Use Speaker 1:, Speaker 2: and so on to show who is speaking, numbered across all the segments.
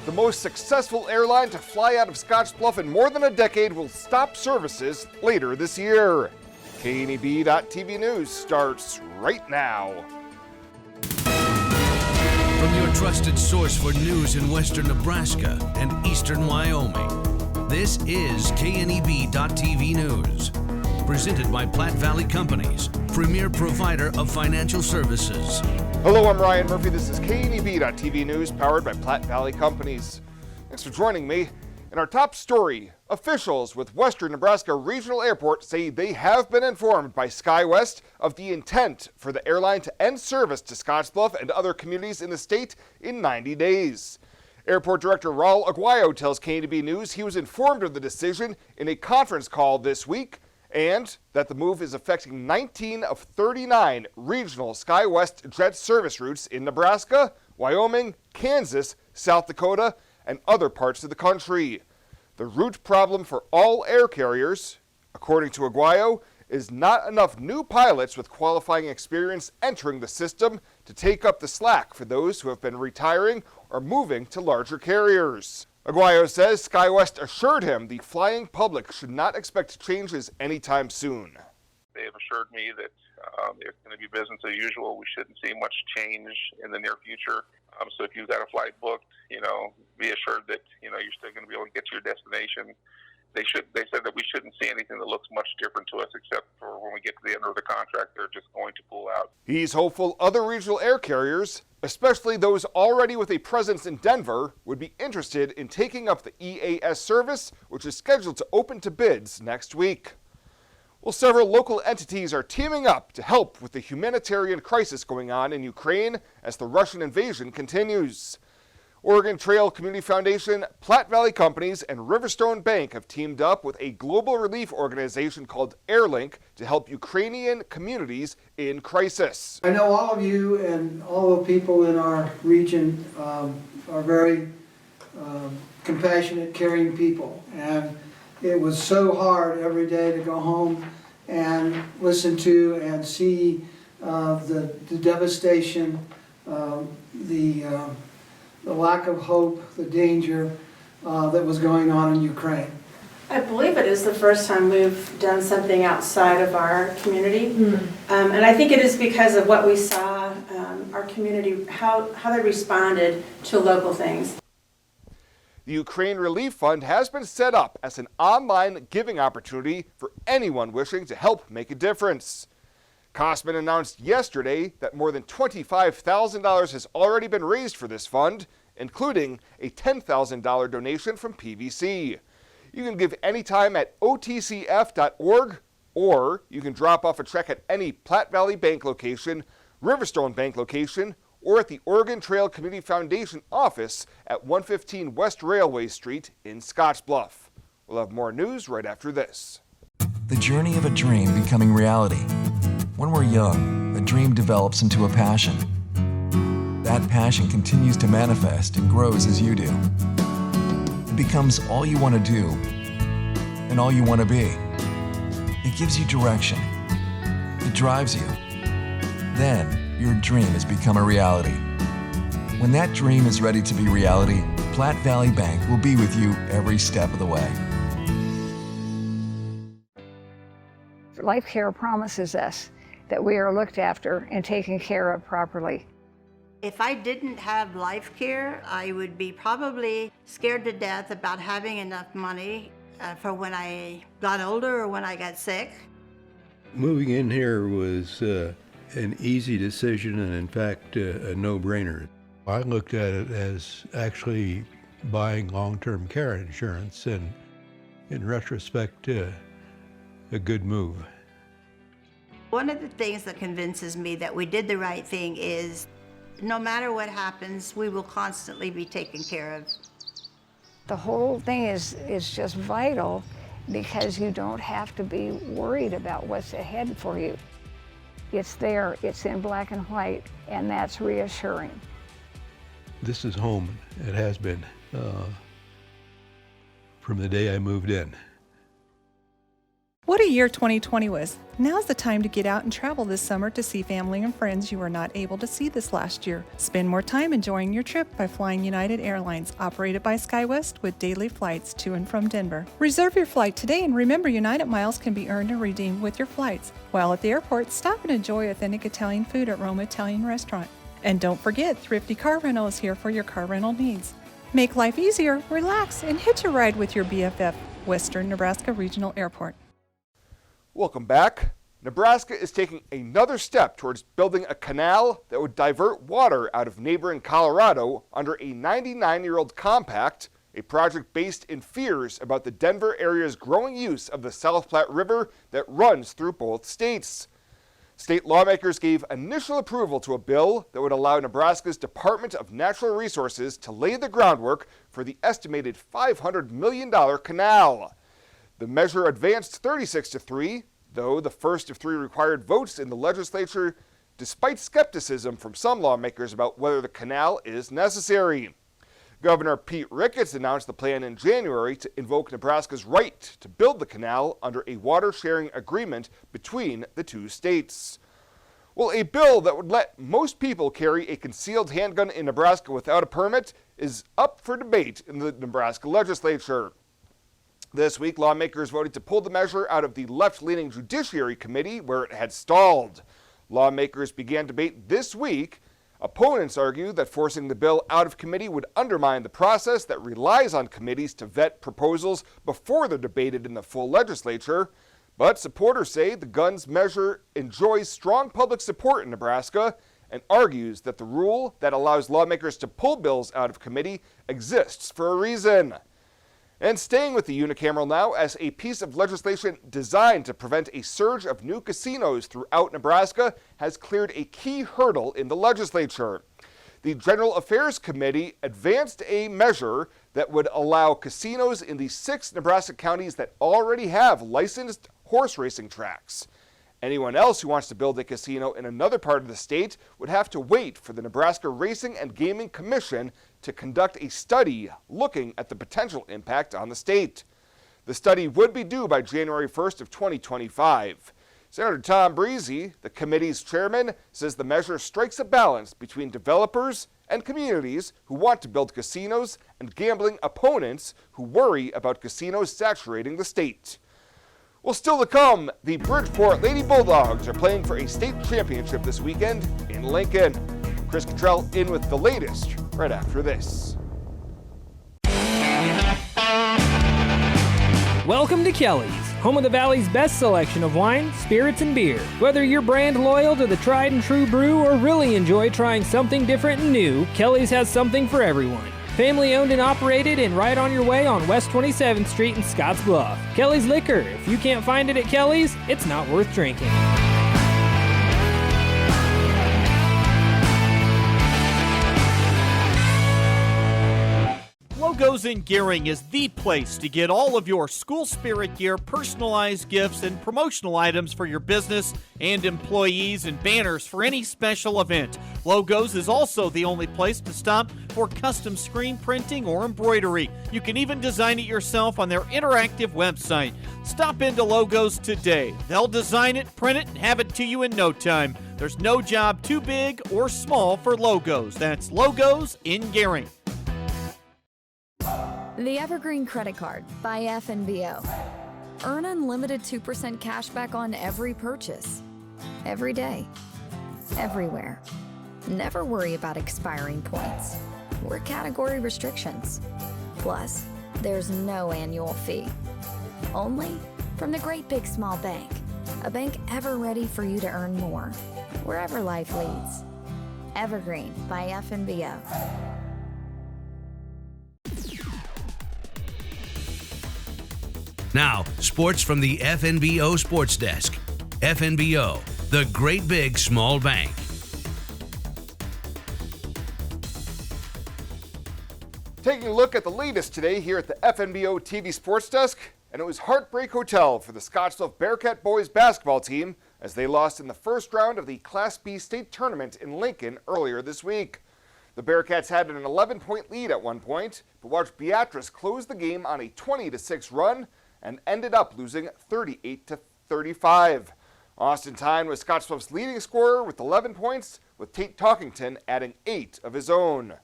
Speaker 1: The most successful airline to fly out of Scottsbluff in more than a decade will stop services later this year. KNEB.TV News starts right now.
Speaker 2: From your trusted source for news in western Nebraska and eastern Wyoming, this is KNEB.TV News. Presented by Platte Valley Companies, premier provider of financial services.
Speaker 1: Hello, I'm Ryan Murphy. This is KNEB.TV News, powered by Platte Valley Companies. Thanks for joining me. In our top story, officials with Western Nebraska Regional Airport say they have been informed by SkyWest of the intent for the airline to end service to Scottsbluff and other communities in the state in 90 days. Airport Director Raul Aguayo tells KNEB News he was informed of the decision in a conference call this week, and that the move is affecting 19 of 39 regional SkyWest jet service routes in Nebraska, Wyoming, Kansas, South Dakota, and other parts of the country. The route problem for all air carriers, according to Aguayo, is not enough new pilots with qualifying experience entering the system to take up the slack for those who have been retiring or moving to larger carriers. Aguayo says SkyWest assured him the flying public should not expect changes anytime soon.
Speaker 3: They have assured me that it's going to be business as usual. We shouldn't see much change in the near future. So if you've got a flight booked, be assured that, you're still going to be able to get to your destination. They said that we shouldn't see anything that looks much different to us except for when we get to the end of the contract, they're just going to pull out.
Speaker 1: He's hopeful other regional air carriers, especially those already with a presence in Denver, would be interested in taking up the EAS service, which is scheduled to open to bids next week. Well, several local entities are teaming up to help with the humanitarian crisis going on in Ukraine as the Russian invasion continues. Oregon Trail Community Foundation, Platte Valley Companies, and Riverstone Bank have teamed up with a global relief organization called Airlink to help Ukrainian communities in crisis.
Speaker 4: I know all of you and all the people in our region are very compassionate, caring people. And it was so hard every day to go home and listen to and see the devastation, the lack of hope, the danger that was going on in Ukraine.
Speaker 5: I believe it is the first time we've done something outside of our community. And I think it is because of what we saw, our community, how they responded to local things.
Speaker 1: The Ukraine Relief Fund has been set up as an online giving opportunity for anyone wishing to help make a difference. Kosman announced yesterday that more than $25,000 has already been raised for this fund, including a $10,000 donation from PVC. You can give anytime at otcf.org, or you can drop off a check at any Platte Valley Bank location, Riverstone Bank location, or at the Oregon Trail Community Foundation office at 115 West Railway Street in Scottsbluff. We'll have more news right after this.
Speaker 6: The journey of a dream becoming reality. When we're young, a dream develops into a passion. That passion continues to manifest and grows as you do. It becomes all you want to do and all you want to be. It gives you direction. It drives you. Then, your dream has become a reality. When that dream is ready to be reality, Platte Valley Bank will be with you every step of the way.
Speaker 7: Life Care promises us that we are looked after and taken care of properly.
Speaker 8: If I didn't have Life Care, I would be probably scared to death about having enough money for when I got older or when I got sick.
Speaker 9: Moving in here was an easy decision and in fact a no-brainer. I looked at it as actually buying long-term care insurance and in retrospect a good move.
Speaker 8: One of the things that convinces me that we did the right thing is no matter what happens, we will constantly be taken care of.
Speaker 7: The whole thing is just vital because you don't have to be worried about what's ahead for you. It's there, it's in black and white, and that's reassuring.
Speaker 9: This is home. It has been from the day I moved in.
Speaker 10: What a year 2020 was. Now's the time to get out and travel this summer to see family and friends you were not able to see this last year. Spend more time enjoying your trip by flying United Airlines, operated by SkyWest with daily flights to and from Denver. Reserve your flight today and remember United miles can be earned and redeemed with your flights. While at the airport, stop and enjoy authentic Italian food at Roma Italian Restaurant. And don't forget, Thrifty Car Rental is here for your car rental needs. Make life easier, relax, and hitch a ride with your BFF, Western Nebraska Regional Airport.
Speaker 1: Welcome back. Nebraska is taking another step towards building a canal that would divert water out of neighboring Colorado under a 99-year-old compact, a project based in fears about the Denver area's growing use of the South Platte River that runs through both states. State lawmakers gave initial approval to a bill that would allow Nebraska's Department of Natural Resources to lay the groundwork for the estimated $500 million canal. The measure advanced 36-3, though the first of 3 required votes in the legislature, despite skepticism from some lawmakers about whether the canal is necessary. Governor Pete Ricketts announced the plan in January to invoke Nebraska's right to build the canal under a water-sharing agreement between the 2 states. Well, a bill that would let most people carry a concealed handgun in Nebraska without a permit is up for debate in the Nebraska legislature. This week, lawmakers voted to pull the measure out of the left-leaning Judiciary Committee, where it had stalled. Lawmakers began debate this week. Opponents argue that forcing the bill out of committee would undermine the process that relies on committees to vet proposals before they're debated in the full legislature. But supporters say the guns measure enjoys strong public support in Nebraska and argues that the rule that allows lawmakers to pull bills out of committee exists for a reason. And staying with the unicameral now, as a piece of legislation designed to prevent a surge of new casinos throughout Nebraska has cleared a key hurdle in the legislature. The General Affairs Committee advanced a measure that would allow casinos in the 6 Nebraska counties that already have licensed horse racing tracks. Anyone else who wants to build a casino in another part of the state would have to wait for the Nebraska Racing and Gaming Commission to conduct a study looking at the potential impact on the state. The study would be due by January 1st of 2025. Senator Tom Breezy, the committee's chairman, says the measure strikes a balance between developers and communities who want to build casinos and gambling opponents who worry about casinos saturating the state. Well, still to come, the Bridgeport Lady Bulldogs are playing for a state championship this weekend in Lincoln. Chris Cottrell in with the latest right after this.
Speaker 11: Welcome to Kelly's, home of the Valley's best selection of wine, spirits, and beer. Whether you're brand loyal to the tried and true brew or really enjoy trying something different and new, Kelly's has something for everyone. Family owned and operated and right on your way on West 27th Street in Scotts Bluff. Kelly's Liquor. If you can't find it at Kelly's, it's not worth drinking.
Speaker 12: Logos in Gearing is the place to get all of your school spirit gear, personalized gifts, and promotional items for your business and employees and banners for any special event. Logos is also the only place to stop for custom screen printing or embroidery. You can even design it yourself on their interactive website. Stop into Logos today. They'll design it, print it, and have it to you in no time. There's no job too big or small for Logos. That's Logos in Gearing.
Speaker 13: The Evergreen Credit Card by FNBO. Earn unlimited 2% cash back on every purchase. Every day. Everywhere. Never worry about expiring points or category restrictions. Plus, there's no annual fee. Only from the Great Big Small Bank. A bank ever ready for you to earn more, wherever life leads. Evergreen by FNBO.
Speaker 2: Now, sports from the FNBO Sports Desk. FNBO, the Great Big Small Bank.
Speaker 1: Taking a look at the latest today here at the FNBO TV Sports Desk, and it was Heartbreak Hotel for the Scottsbluff Bearcat boys basketball team as they lost in the first round of the Class B state tournament in Lincoln earlier this week. The Bearcats had an 11-point lead at one point, but watched Beatrice close the game on a 20-6 run and ended up losing 38-35. Austin Tyne was Scottsbluff's leading scorer with 11 points, with Tate Talkington adding 8 of his own.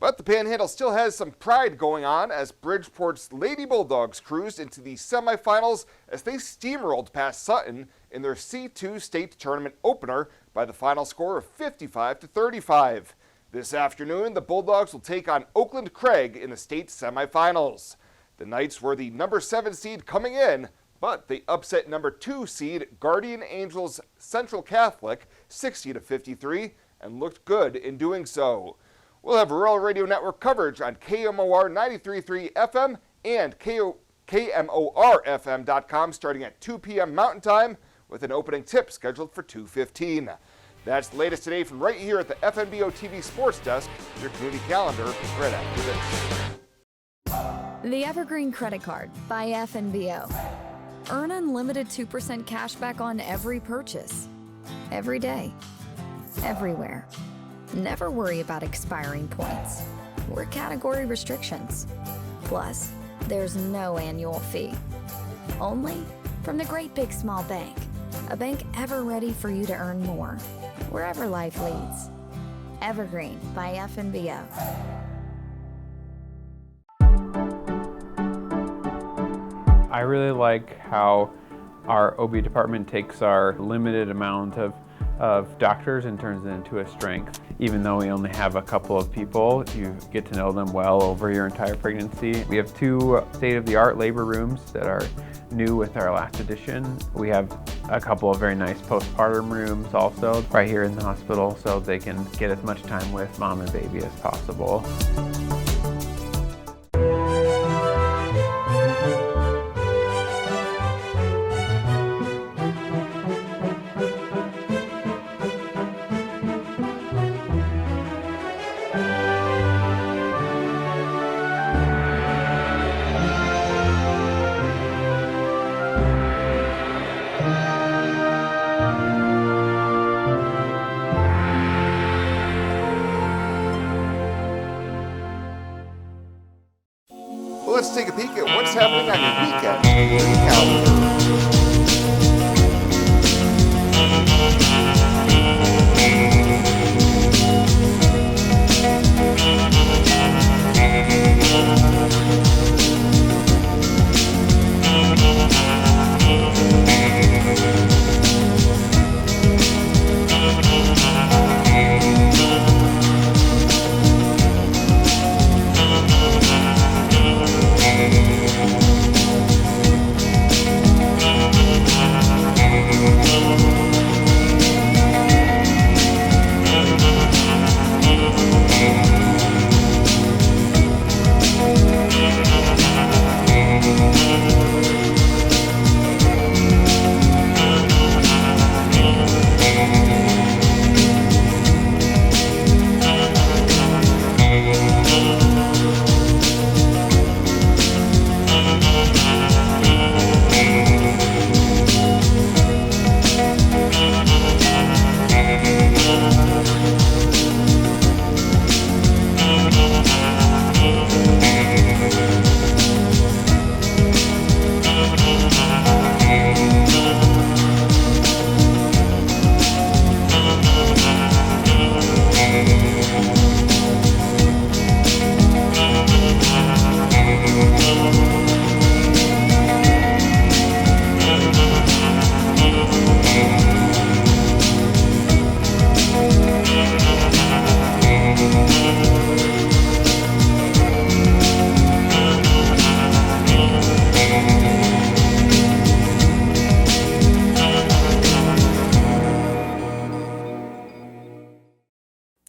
Speaker 1: But the Panhandle still has some pride going on as Bridgeport's Lady Bulldogs cruised into the semifinals as they steamrolled past Sutton in their C2 state tournament opener by the final score of 55-35. This afternoon, the Bulldogs will take on Oakland Craig in the state semifinals. The Knights were the number 7 seed coming in, but they upset number 2 seed Guardian Angels Central Catholic 60-53 and looked good in doing so. We'll have Rural Radio Network coverage on KMOR 93.3 FM and KMORFM.com starting at 2 p.m. Mountain Time with an opening tip scheduled for 2:15. That's the latest today from right here at the FNBO TV Sports Desk. Your community calendar right after this.
Speaker 13: The Evergreen Credit Card by FNBO. Earn unlimited 2% cash back on every purchase. Every day. Everywhere. Never worry about expiring points or category restrictions. Plus, there's no annual fee. Only from the Great Big Small Bank, a bank ever ready for you to earn more, wherever life leads. Evergreen by FNBO.
Speaker 14: I really like how our OB department takes our limited amount of doctors and turns it into a strength. Even though we only have a couple of people, you get to know them well over your entire pregnancy. We have 2 state-of-the-art labor rooms that are new with our last addition. We have a couple of very nice postpartum rooms also right here in the hospital so they can get as much time with mom and baby as possible.
Speaker 1: Let's take a peek at what's happening on your weekend calendar.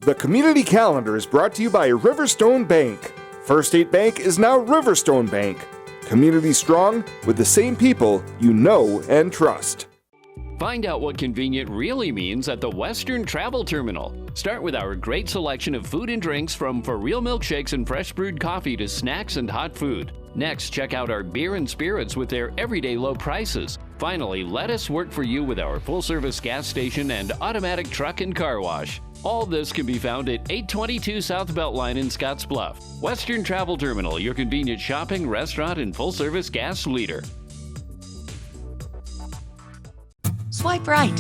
Speaker 1: The Community Calendar is brought to you by Riverstone Bank. First State Bank is now Riverstone Bank. Community strong with the same people you know and trust.
Speaker 15: Find out what convenient really means at the Western Travel Terminal. Start with our great selection of food and drinks, from for real milkshakes and fresh brewed coffee to snacks and hot food. Next, check out our beer and spirits with their everyday low prices. Finally, let us work for you with our full-service gas station and automatic truck and car wash. All this can be found at 822 South Beltline in Scottsbluff. Western Travel Terminal, your convenient shopping, restaurant, and full-service gas leader.
Speaker 16: Swipe right,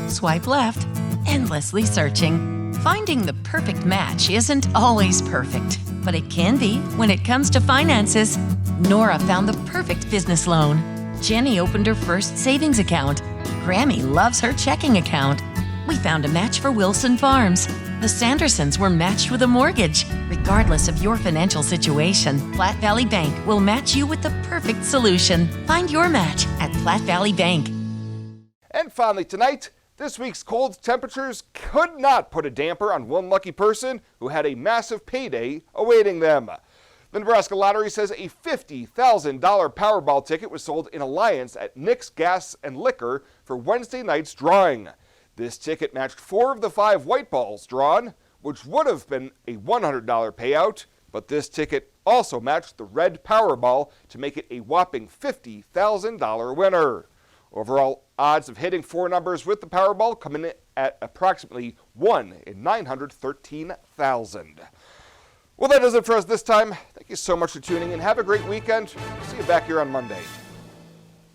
Speaker 16: swipe left, endlessly searching. Finding the perfect match isn't always perfect, but it can be when it comes to finances. Nora found the perfect business loan. Jenny opened her first savings account. Grammy loves her checking account. We found a match for Wilson Farms. The Sandersons were matched with a mortgage. Regardless of your financial situation, Platte Valley Bank will match you with the perfect solution. Find your match at Platte Valley Bank.
Speaker 1: And finally tonight, this week's cold temperatures could not put a damper on one lucky person who had a massive payday awaiting them. The Nebraska Lottery says a $50,000 Powerball ticket was sold in Alliance at Nick's Gas and Liquor for Wednesday night's drawing. This ticket matched 4 of the 5 white balls drawn, which would have been a $100 payout, but this ticket also matched the red Powerball to make it a whopping $50,000 winner. Overall odds of hitting 4 numbers with the Powerball come in at approximately 1 in 913,000. Well, that does it for us this time. Thank you so much for tuning in. Have a great weekend. See you back here on Monday.